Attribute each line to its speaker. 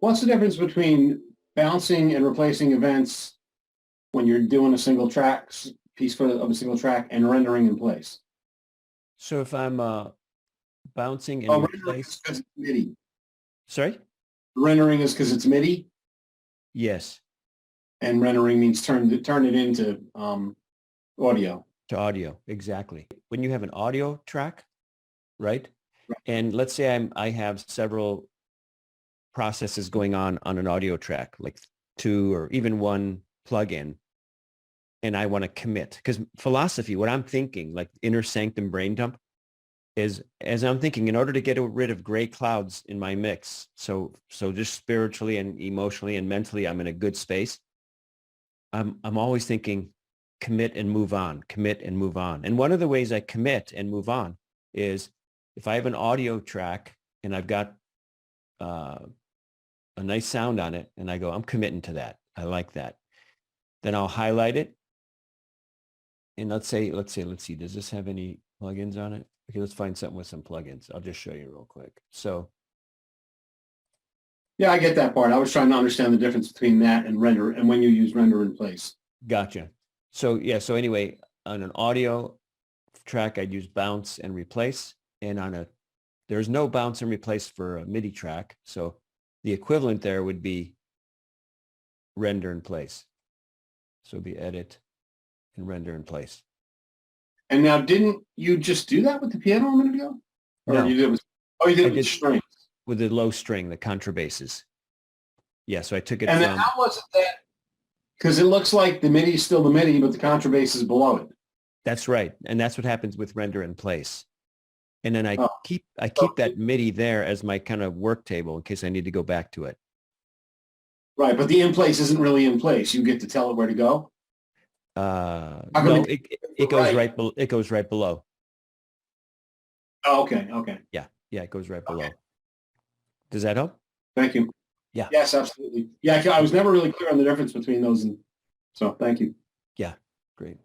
Speaker 1: What's the difference between bouncing and replacing events when you're doing a single track piece of a single track and rendering in place?
Speaker 2: So if I'm bouncing and
Speaker 1: rendering
Speaker 2: replace,
Speaker 1: is because it's MIDI.
Speaker 2: sorry?
Speaker 1: Rendering is because it's MIDI,
Speaker 2: Yes,
Speaker 1: and rendering means turn it into audio.
Speaker 2: to audio, exactly. When you have an audio track, right?
Speaker 1: Right.
Speaker 2: And let's say I have several processes going on an audio track, like 2 or even 1 plugin, and I want to commit. Because philosophy, what I'm thinking, like inner sanctum brain dump, is as I'm thinking, in order to get rid of gray clouds in my mix, so just spiritually and emotionally and mentally, I'm in a good space. I'm always thinking, commit and move on, commit and move on. And one of the ways I commit and move on is if I have an audio track and I've got a nice sound on it, and I go, I'm committing to that. I like that. Then I'll highlight it. And let's see, does this have any plugins on it? Okay, let's find something with some plugins. I'll just show you real quick. So
Speaker 1: Yeah, I get that part. I was trying to understand the difference between that and render, and when you use render in place.
Speaker 2: gotcha. So yeah, so anyway, on an audio track, I'd use bounce and replace. And there's no bounce and replace for a MIDI track. So the equivalent there would be render in place. So it'd be edit and render in place.
Speaker 1: And now, didn't you just do that with the piano a minute ago? Or
Speaker 2: No.
Speaker 1: you did it with strings?
Speaker 2: With the low string, the contrabasses. Yeah, so I took it
Speaker 1: and
Speaker 2: from...
Speaker 1: then how was it that, because it looks like the MIDI is still the MIDI, but the contrabass is below it.
Speaker 2: That's right. And that's what happens with render in place. And then I keep that MIDI there as my kind of work table in case I need to go back to it.
Speaker 1: Right, but the in place isn't really in place. You get to tell it where to go.
Speaker 2: No, it goes right. It goes right below.
Speaker 1: Oh, okay. Okay.
Speaker 2: Yeah, it goes right below. Does that help?
Speaker 1: Thank you.
Speaker 2: Yeah.
Speaker 1: Yes, absolutely. Yeah, I was never really clear on the difference between those, and so thank you.
Speaker 2: Yeah, great.